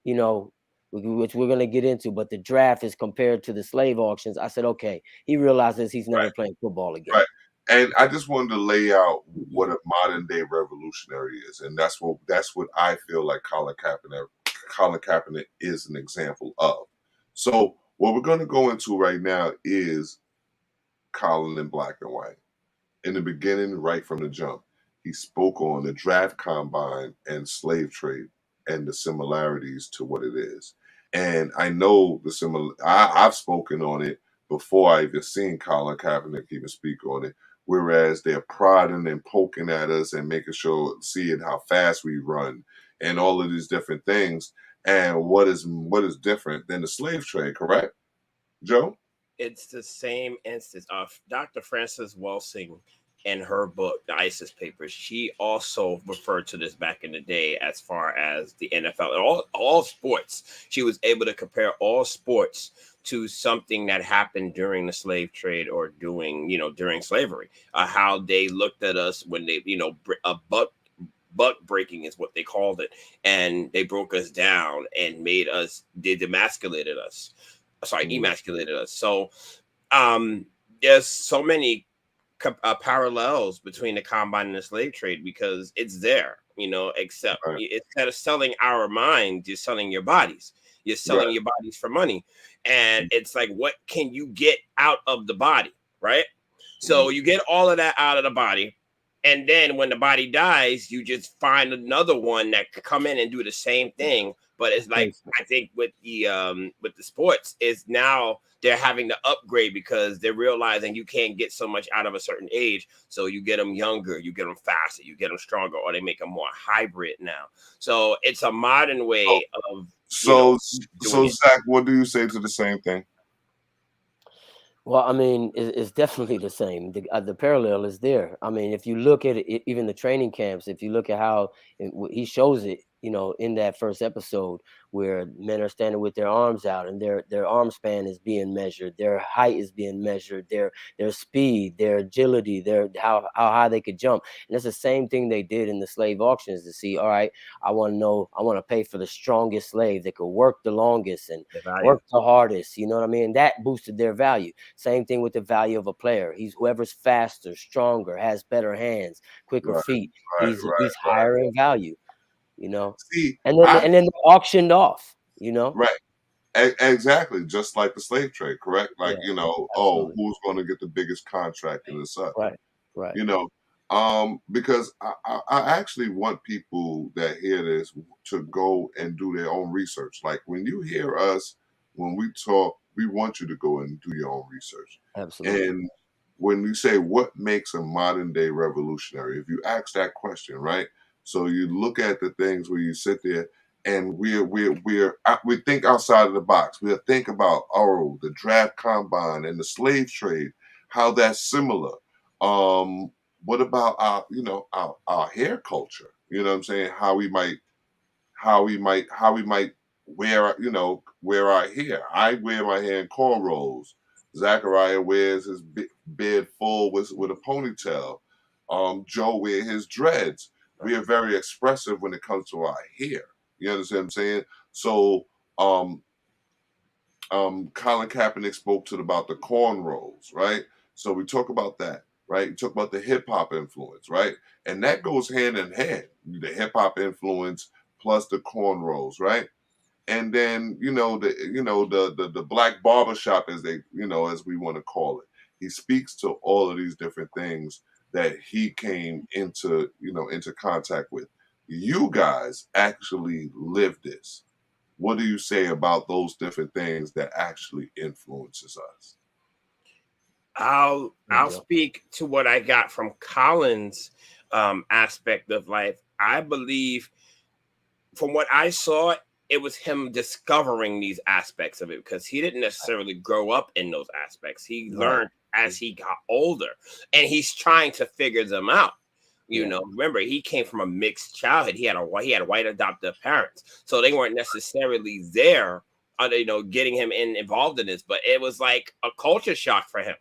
which we're gonna get into, but the draft is compared to the slave auctions. I said, okay, he realizes he's never Right. playing football again. Right. And I just wanted to lay out what a modern day revolutionary is, and that's what I feel like Colin Kaepernick is an example of. So what we're going to go into right now is Colin in black and white. In the beginning, right from the jump, he spoke on the draft combine and slave trade and the similarities to what it is. And I know I've spoken on it before I even seen Colin Kaepernick even speak on it. Whereas they're prodding and poking at us and making sure, seeing how fast we run and all of these different things. And what is different than the slave trade, correct, Joe? It's the same instance of Dr. Frances Welsing in her book, The ISIS Papers. She also referred to this back in the day as far as the NFL and all sports. She was able to compare all sports to something that happened during the slave trade or during slavery. How they looked at us when they, a buck breaking is what they called it, and they broke us down and they demasculated us. Sorry, emasculated us. So there's so many parallels between the combine and the slave trade, because it's there, except Right. instead of selling our minds, you're selling your bodies. You're selling Right. your bodies for money. And it's like, what can you get out of the body? Right. So you get all of that out of the body. And then when the body dies, you just find another one that could come in and do the same thing. But it's like, I think with the sports is now they're having to upgrade because they're realizing you can't get so much out of a certain age. So you get them younger, you get them faster, you get them stronger, or they make them more hybrid now. So it's a modern way of So, doing it. Zach, what do you say to the same thing? Well, I mean, it's definitely the same. The parallel is there. I mean, if you look at it, even the training camps, if you look at how he shows it, in that first episode where men are standing with their arms out and their arm span is being measured, their height is being measured, their speed, their agility, their how high they could jump. And it's the same thing they did in the slave auctions to see, all right, I want to pay for the strongest slave that could work the longest and The value. work the hardest. You know what I mean? That boosted their value. Same thing with the value of a player. He's whoever's faster, stronger, has better hands, quicker Right, feet. right, He's higher in value, See, and then they're auctioned off, right, exactly, just like the slave trade, correct? Like, Yeah, oh, absolutely. who's going to get the biggest contract and such, Right. because I actually want people that hear this to go and do their own research. Like when you hear us, when we talk, we want you to go and do your own research. Absolutely. And when you say what makes a modern day revolutionary, if you ask that question, right? So you look at the things where you sit there and we think outside of the box. We'll think about the draft combine and the slave trade, how that's similar. What about our hair culture? You know what I'm saying? How we might wear our hair. I wear my hair in cornrows. Zachariah wears his beard full with a ponytail. Joe wear his dreads. We are very expressive when it comes to our hair. You understand what I'm saying? So um Colin Kaepernick spoke about the cornrows, right? So we talk about that, right? We talk about the hip hop influence, right? And that goes hand in hand. The hip hop influence plus the cornrows, right? And then the black barbershop, as as we want to call it. He speaks to all of these different things that he came into contact with. You guys actually live this. What do you say about those different things that actually influences us? I'll speak to what I got from Colin's aspect of life. I believe, from what I saw, it was him discovering these aspects of it, because he didn't necessarily grow up in those aspects. He learned as he got older, and he's trying to figure them out. Remember, he came from a mixed childhood. He had white adoptive parents, so they weren't necessarily there, getting him involved in this. But it was like a culture shock for him,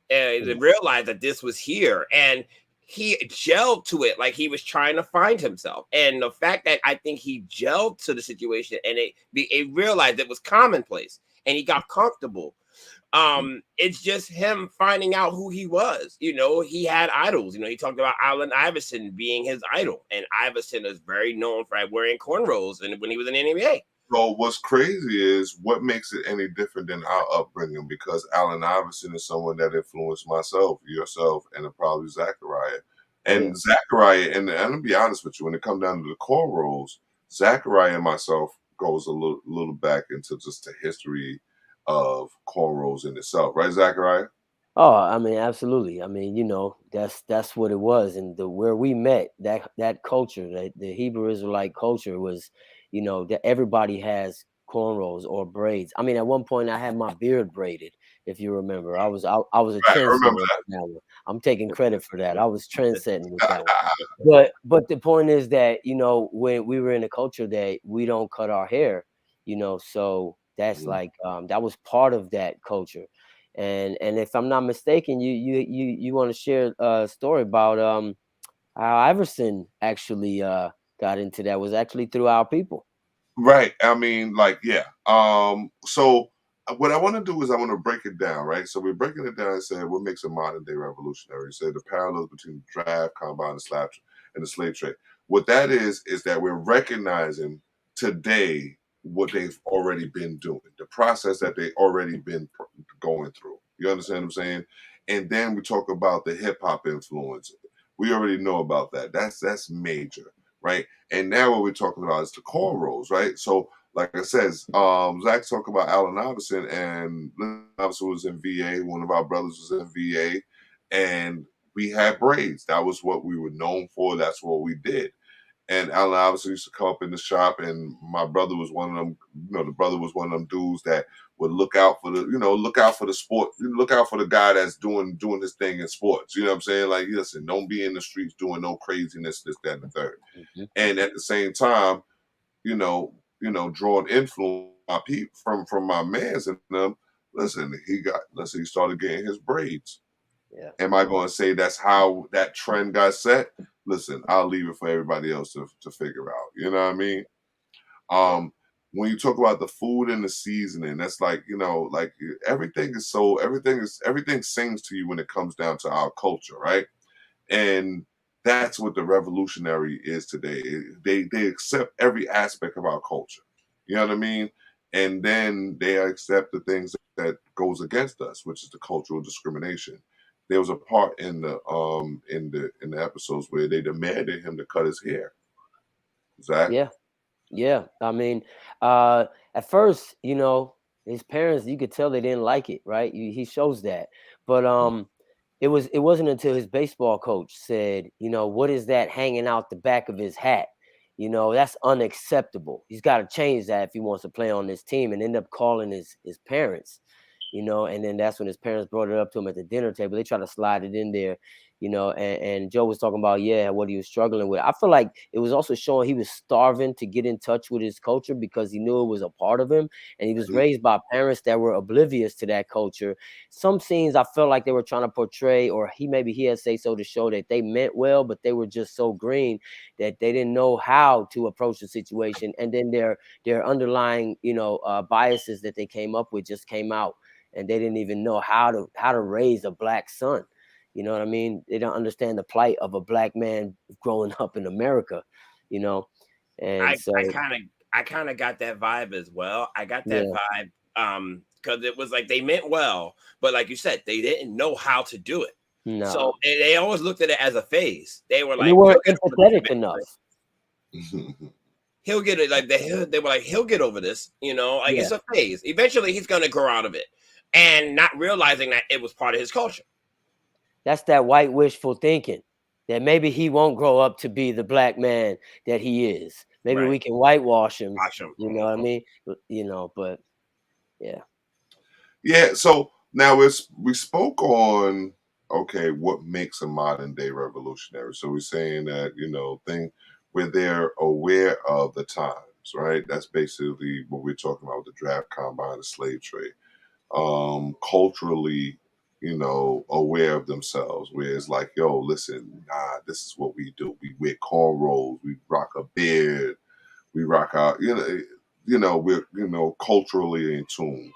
and to realize that this was here, and he gelled to it like he was trying to find himself. And the fact that I think he gelled to the situation, and it realized it was commonplace, and he got comfortable. It's just him finding out who he was. He had idols. He talked about Allen Iverson being his idol, and Iverson is very known for wearing cornrows and when he was in the NBA. So what's crazy is what makes it any different than our upbringing, because Allen Iverson is someone that influenced myself, yourself, and probably Zachariah. And Zachariah, and I'm gonna be honest with you, when it comes down to the cornrows, Zachariah and myself goes a little back into just the history of cornrows in itself, right, Zachariah? Oh, I mean, absolutely. I mean, that's what it was, and where we met, that culture, the Hebrew Israelite culture was, that everybody has cornrows or braids. I mean, at one point I had my beard braided, if you remember. I was a Right, I trendsetter remember with that. that one. I'm taking credit for that. I was trendsetting with that one. But the point is that, when we were in a culture that we don't cut our hair, so that's like that was part of that culture. And if I'm not mistaken, you want to share a story about how Iverson actually got into that, was actually through our people. Right. I mean, so what I want to do is I want to break it down, right? So we're breaking it down and saying what makes a modern day revolutionary. Say the parallels between the draft, combine, and the slave trade. What that is that we're recognizing today what they've already been doing, the process that they already been going through. You understand what I'm saying? And then we talk about the hip hop influence. We already know about that. That's major, right? And now what we're talking about is the cornrows, right? So, like I said, Zach talked about Allen Iverson, and Iverson was in VA. One of our brothers was in VA, and we had braids. That was what we were known for. That's what we did. And Allen Iverson used to come up in the shop, and my brother was one of them. The brother was one of them dudes that would look out for the sport, look out for the guy that's doing his thing in sports. You know what I'm saying? Like, listen, don't be in the streets doing no craziness, this, that, and the third. And at the same time, drawing influence from my mans and them. Listen, he started getting his braids. Yeah. Am I going to say that's how that trend got set? Listen, I'll leave it for everybody else to figure out. You know what I mean? When you talk about the food and the seasoning, that's like, like everything sings to you when it comes down to our culture, right? And that's what the revolutionary is today. They accept every aspect of our culture. You know what I mean? And then they accept the things that goes against us, which is the cultural discrimination. There was a part in the episodes where they demanded him to cut his hair. Zach? Yeah. I mean, at first, his parents, you could tell they didn't like it, right? He shows that. But it wasn't until his baseball coach said, you know, what is that hanging out the back of his hat? You know, that's unacceptable. He's got to change that if he wants to play on this team, and end up calling his parents, you know, and then that's when his parents brought it up to him at the dinner table. They try to slide it in there, you know, and Joe was talking about, yeah, what he was struggling with. I feel like it was also showing he was starving to get in touch with his culture because he knew it was a part of him, and he was raised by parents that were oblivious to that culture. Some scenes I felt like they were trying to portray, or he had say so to show that they meant well, but they were just so green that they didn't know how to approach the situation, and then their underlying, you know, biases that they came up with just came out, and they didn't even know how to raise a black son. You know what I mean? They don't understand the plight of a black man growing up in America, you know. And I kind of got that vibe as well. I got that yeah, vibe because it was like they meant well, but like you said, they didn't know how to do it. So no, they always looked at it as a phase. They were and they like, weren't he'll get over this empathetic enough. eventually. He'll get it. Like they were like, he'll get over this. You know, like it's Yeah. a phase. Eventually, he's gonna grow out of it, and not realizing that it was part of his culture. That's that white wishful thinking that maybe he won't grow up to be the black man that he is. Maybe Right. we can whitewash him. Watch him. You know what I mean? You know, but yeah. Yeah, so now we spoke on, okay, what makes a modern day revolutionary. So we're saying that, you know, where they're aware of the times, right? That's basically what we're talking about with the draft combine, the slave trade. Culturally, you know, aware of themselves, where it's like, yo, listen, nah, this is what we do. We wear cornrows, we rock a beard, we rock our, we're, you know, culturally in tune.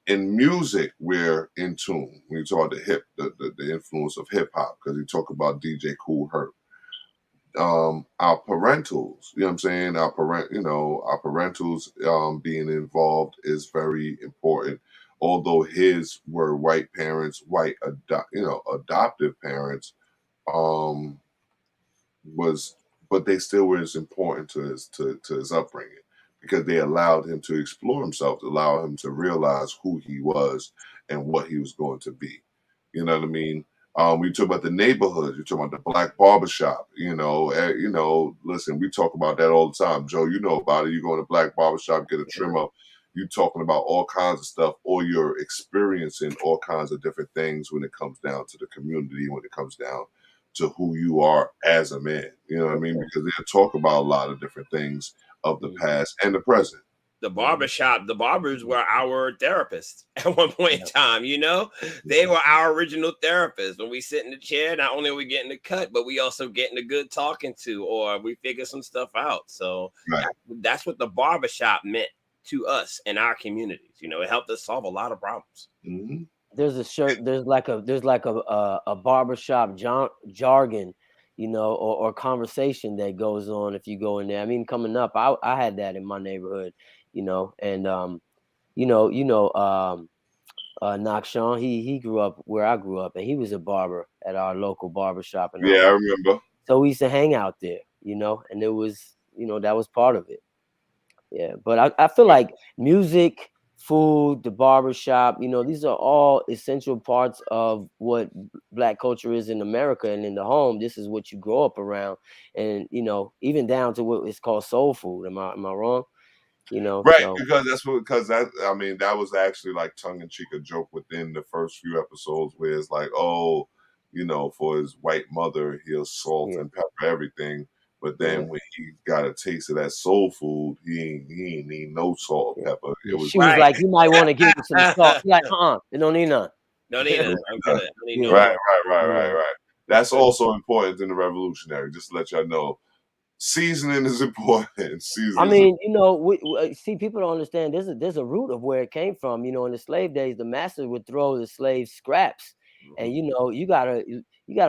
In music, we're in tune. When you talk the influence of hip hop, because you talk about DJ Cool Herc. Our parentals, you know what I'm saying? Our parentals being involved is very important. Although his were white parents, adoptive parents, um, was, but they still were as important to his upbringing because they allowed him to explore himself, allow him to realize who he was and what he was going to be. You know what I mean? We talk about the neighborhoods. You talk about the black barbershop. Listen, we talk about that all the time. Joe, you know about it. You go in a black barbershop, get a trim up. You talking about all kinds of stuff, or you're experiencing all kinds of different things when it comes down to the community, when it comes down to who you are as a man. You know what I mean? Because they talk about a lot of different things of the past and the present. The barbershop, the barbers were our therapists at one point in time, you know? They were our original therapists. When we sit in the chair, not only are we getting the cut, but we also getting a good talking to, or we figure some stuff out. So Right. that's what the barbershop meant to us in our communities. You know, it helped us solve a lot of problems. Mm-hmm. There's a shirt, there's like a barbershop jargon, you know, or conversation that goes on if you go in there. I mean, coming up, I had that in my neighborhood, you know, and Nakshawn, he grew up where I grew up, and he was a barber at our local barbershop, and Yeah, I remember. so we used to hang out there, you know, and it was, you know, that was part of it. Yeah, but I feel like music, food, the barbershop, you know, these are all essential parts of what black culture is in America and in the home. This is what you grow up around, and you know, even down to what is called soul food. Am I wrong? You know, Right, so that was actually like tongue in cheek, a joke within the first few episodes where it's like, oh, you know, for his white mother, he'll salt yeah, and pepper everything. But then yeah, when he got a taste of that soul food, he ain't need no salt and yeah. pepper. It Yeah. was She was Right. like, "You might want to give me some salt." She's like, "They don't need none." No need it. I'm good. I need no Yeah, right, more. right. That's also important in the revolutionary. Just to let y'all know, seasoning is important. I Seasoning is mean, you know, see, people don't understand. There's a root of where it came from. You know, in the slave days, the master would throw the slaves scraps, and you know, you gotta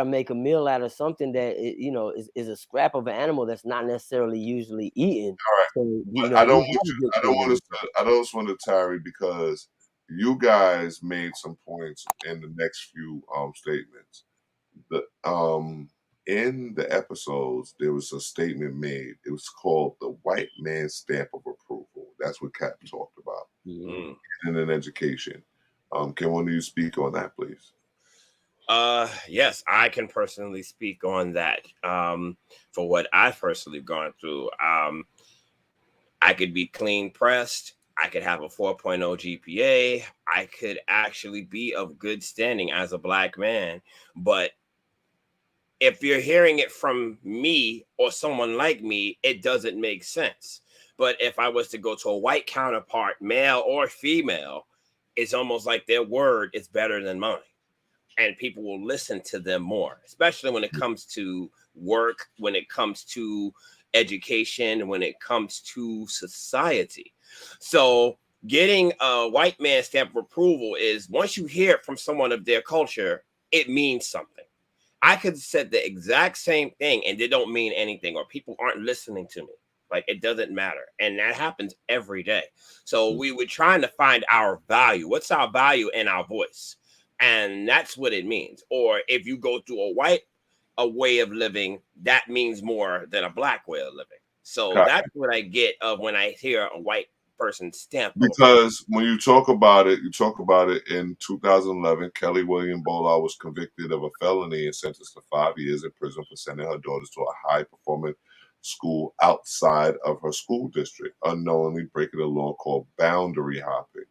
make a meal out of something that you know is a scrap of an animal that's not necessarily usually eaten. all right. So you But know, you have a good food. I don't want to tarry because you guys made some points in the next few statements. The in the episodes there was a statement made. It was called the white man's stamp of approval. That's what Cap talked about Mhm. Mm. in an education. Can one of you speak on that, please? Yes, I can personally speak on that. For what I've personally gone through, I could be clean pressed. I could have a 4.0 GPA. I could actually be of good standing as a black man. But if you're hearing it from me or someone like me, it doesn't make sense. But if I was to go to a white counterpart, male or female, it's almost like their word is better than mine. And people will listen to them more, especially when it comes to work, when it comes to education, when it comes to society. So getting a white man stamp of approval is, once you hear it from someone of their culture, it means something. I could have said the exact same thing and it don't mean anything, or people aren't listening to me. Like, it doesn't matter. And that happens every day. So we were trying to find our value. What's our value in our voice? And that's what it means. Or if you go through a way of living, that means more than a black way of living. So that's what I get of when I hear a white person stamp. Because when you talk about it in 2011, Kelly William Bolar was convicted of a felony and sentenced to 5 years in prison for sending her daughters to a high-performing school outside of her school district, unknowingly breaking a law called boundary hopping.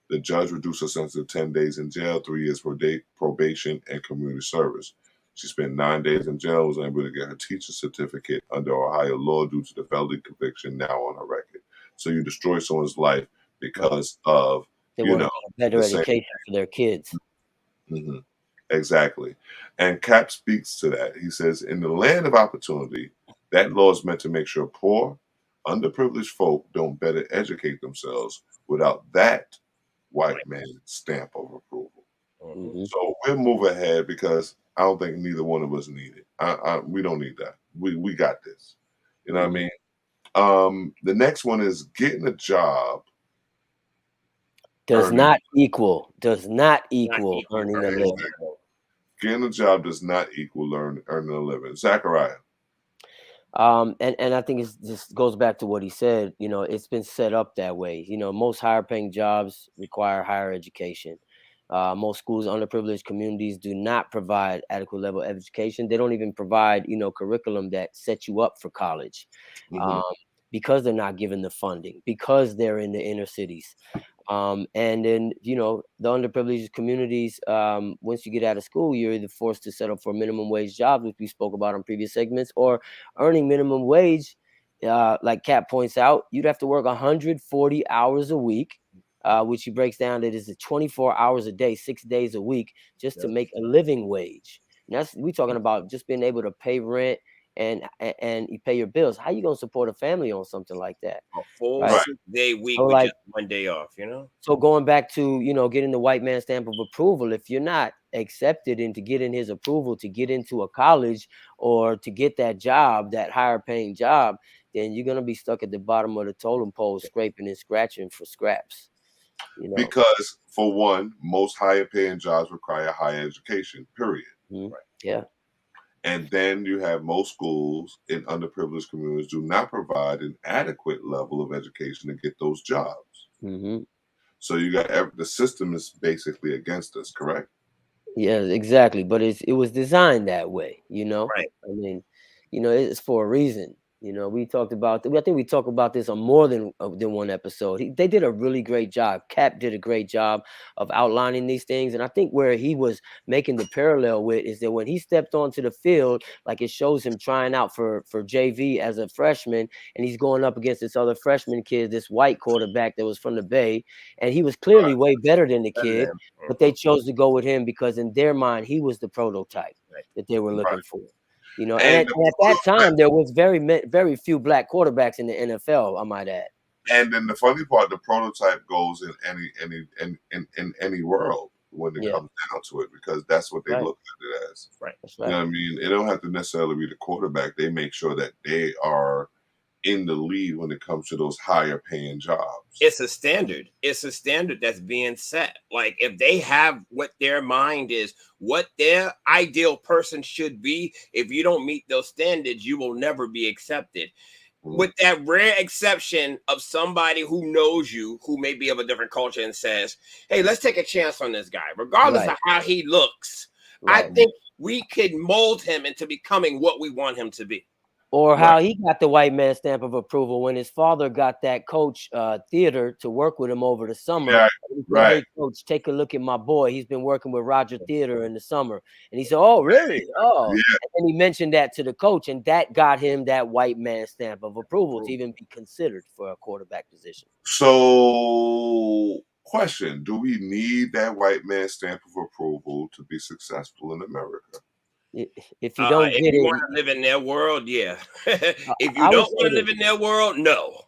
The judge reduced her sentence to 10 days in jail, 3 years for probation, and community service. She spent 9 days in jail and was unable to get her teacher's certificate under Ohio law due to the felony conviction now on her record. So you destroy someone's life because of, they want a better education for their kids. Mm-hmm. Exactly. And Cap speaks to that. He says, in the land of opportunity, that law is meant to make sure poor, underprivileged folk don't better educate themselves without that white man stamp of approval. Mm-hmm. So we'll move ahead because I don't think neither one of us need it. We don't need that. We got this. You know what I mean? The next one is getting a job. Does not equal earning a living. Getting a job does not equal earning a living. Zachariah. And I think it just goes back to what he said. You know, it's been set up that way. You know, most higher paying jobs require higher education. Most schools, underprivileged communities do not provide adequate level of education. They don't even provide, curriculum that sets you up for college, because they're not given the funding, because they're in the inner cities. And then, the underprivileged communities, once you get out of school, you're either forced to settle for minimum wage jobs, which we spoke about on previous segments, or earning minimum wage. Like Kat points out, you'd have to work 140 hours a week, which he breaks down that is 24 hours a day, 6 days a week, just to make a living wage. And we're talking about just being able to pay rent and you pay your bills. How you gonna support a family on something like that? A full 6-day week with just 1 day off, So going back to, getting the white man stamp of approval, if you're not accepted into getting his approval to get into a college or to get that job, that higher paying job, then you're gonna be stuck at the bottom of the totem pole, scraping and scratching for scraps. Because for one, most higher paying jobs require higher education, period. Mm-hmm. Yeah. And then you have most schools in underprivileged communities do not provide an adequate level of education to get those jobs. Mm-hmm. So you got the system is basically against us, correct? Yeah, exactly. But it was designed that way, Right. I mean, it's for a reason. We talked about. I think we talked about this on more than one episode. They did a really great job. Cap did a great job of outlining these things, and I think where he was making the parallel with is that when he stepped onto the field, like it shows him trying out for JV as a freshman, and he's going up against this other freshman kid, this white quarterback that was from the Bay, and he was clearly way better than the kid, but they chose to go with him because in their mind he was the prototype that they were looking for. And at that time, there was very few black quarterbacks in the NFL, I might add. And then the funny part, the prototype goes in any world when it comes down to it, because that's what they look at it as. Right. You know what I mean? It don't have to necessarily be the quarterback. They make sure that they are in the lead when it comes to those higher paying jobs. It's a standard. It's a standard that's being set. Like if they have what their mind is, what their ideal person should be, if you don't meet those standards, you will never be accepted. with that rare exception of somebody who knows you, who may be of a different culture and says, hey, let's take a chance on this guy, regardless of how he looks. I think we could mold him into becoming what we want him to be. Or how he got the white man stamp of approval when his father got that coach theater to work with him over the summer. Yeah, He said, hey, coach, take a look at my boy. He's been working with Roger Theater in the summer. And he said, oh, really? Oh. Yeah. And he mentioned that to the coach, and that got him that white man stamp of approval to even be considered for a quarterback position. So, question, do we need that white man stamp of approval to be successful in America? If you don't get if you it, want to live in their world, yeah. If you don't want to live in their world, no.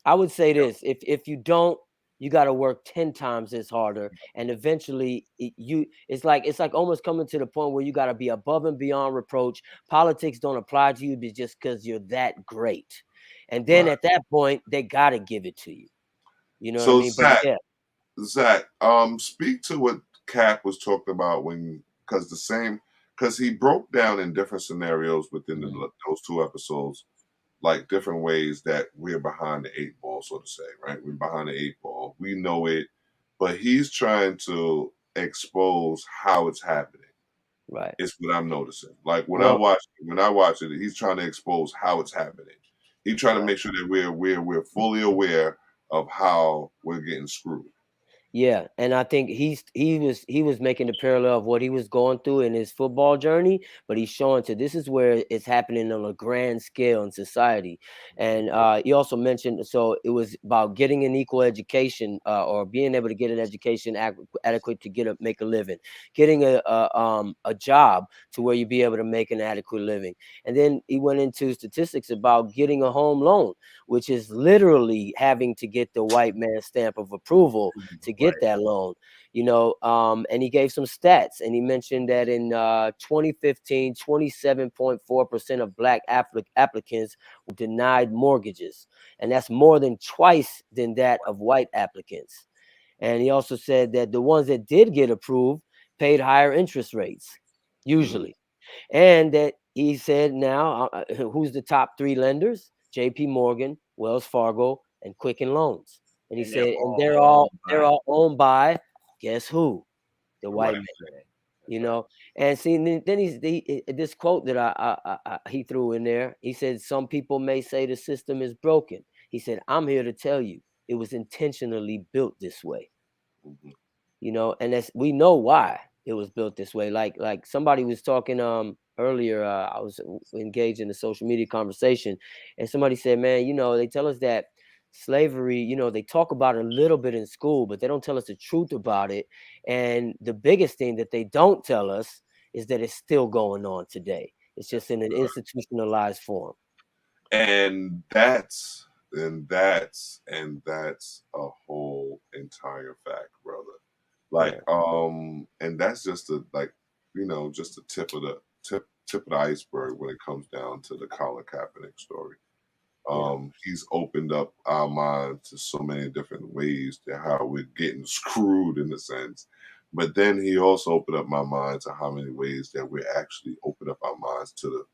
I would say this: if you don't, you got to work 10 times as harder, and eventually it's like almost coming to the point where you got to be above and beyond reproach. Politics don't apply to you just because you're that great, and then at that point they got to give it to you. You know what I mean? Zach, speak to what Cap was talking about because he broke down in different scenarios within those 2 episodes, like different ways that we're behind the 8 ball, so to say, right? We're behind the 8 ball. We know it, but he's trying to expose how it's happening. Right. It's what I'm noticing. Like when I watch it, he's trying to expose how it's happening. He's trying to make sure that we're fully aware of how we're getting screwed. Yeah, and I think he was making the parallel of what he was going through in his football journey, but he's showing this is where it's happening on a grand scale in society. And he also mentioned, so it was about getting an equal education or being able to get an education adequate to make a living, getting a job to where you be able to make an adequate living. And then he went into statistics about getting a home loan, which is literally having to get the white man stamp of approval to get that loan, and he gave some stats, and he mentioned that in 2015, 27.4% of black applicants were denied mortgages, and that's more than twice than that of white applicants. And he also said that the ones that did get approved paid higher interest rates, usually. And that he said now, who's the top 3 lenders? JP Morgan, Wells Fargo, and Quicken Loans. And he said, and they're all owned by, guess who? The white man. And see, then he's this quote that he threw in there. He said, some people may say the system is broken. He said, I'm here to tell you, it was intentionally built this way. And we know why it was built this way. Like somebody was talking earlier. I was engaged in a social media conversation, and somebody said, man, they tell us that slavery, they talk about it a little bit in school, but they don't tell us the truth about it. And the biggest thing that they don't tell us is that it's still going on today. It's just in an institutionalized form. And that's a whole entire fact, brother. Like, and that's just just the tip of the iceberg when it comes down to the Colin Kaepernick story. He's opened up our mind to so many different ways to how we're getting screwed in a sense. But then he also opened up my mind to how many ways that we're actually open up our minds to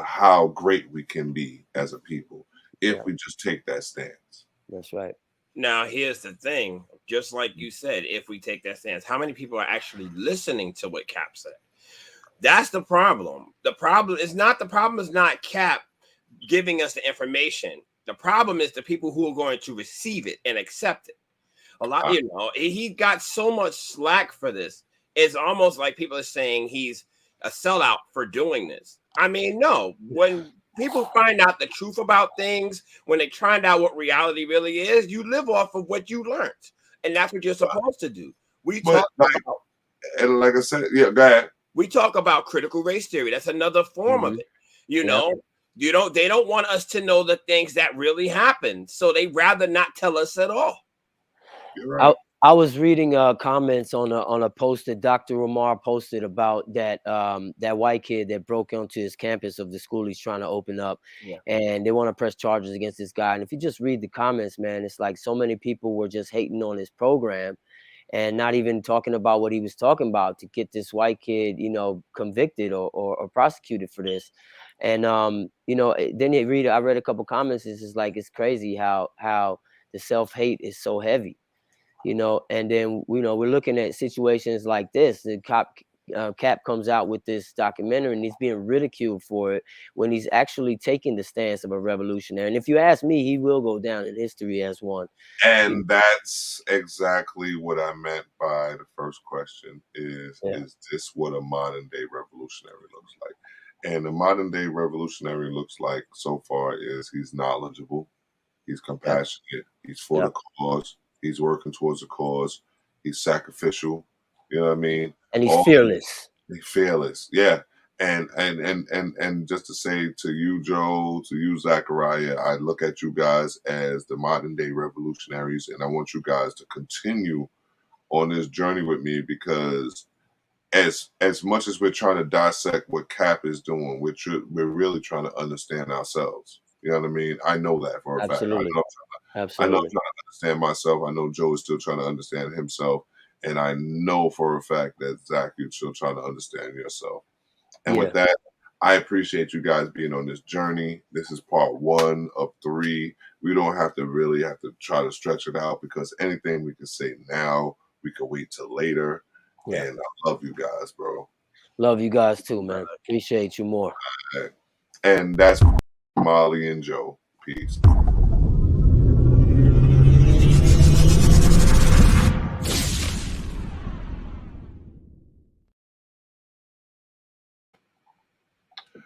how great we can be as a people if we just take that stance. That's right. Now, here's the thing. Just like you said, if we take that stance, how many people are actually listening to what Cap said? That's the problem. The problem is not Cap giving us the information. The problem is the people who are going to receive it and accept it. A lot, he got so much slack for this. It's almost like people are saying he's a sellout for doing this. I mean, no. When people find out the truth about things, when they find out what reality really is, you live off of what you learned, and that's what you're supposed to do. And like I said, go ahead. We talk about critical race theory. That's another form of it. They don't want us to know the things that really happen, so they rather not tell us at all. You're right. I was reading comments on a post that Dr. Ramar posted about that white kid that broke onto his campus of the school he's trying to open up, and they want to press charges against this guy. And if you just read the comments, man, it's like so many people were just hating on his program, and not even talking about what he was talking about to get this white kid, you know, convicted or prosecuted for this. And you know, then I read a couple comments. It's just like, it's crazy how the self-hate is so heavy, you know. And then, you know, we're looking at situations like this. The Cap comes out with this documentary and he's being ridiculed for it when he's actually taking the stance of a revolutionary. And if you ask me, he will go down in history as one. And that's exactly what I meant by the first question is this what a modern day revolutionary looks like? And the modern day revolutionary looks like so far is he's knowledgeable, he's compassionate, he's for the cause, he's working towards a cause, he's sacrificial, you know what I mean? And he's fearless. He's fearless, yeah. And just to say to you, Joe, to you, Zachariah, I look at you guys as the modern day revolutionaries, and I want you guys to continue on this journey with me, because as much as we're trying to dissect what Cap is doing, we're really trying to understand ourselves. You know what I mean? I know that for a fact. I know I'm trying to understand myself. I know Joe is still trying to understand himself. And I know for a fact that Zach, you're still trying to understand yourself. And with that, I appreciate you guys being on this journey. This is part 1 of 3. We don't have to try to stretch it out, because anything we can say now, we can wait till later. Yeah. And I love you guys, bro. Love you guys too, man. Appreciate you more. And that's Molly and Joe. Peace.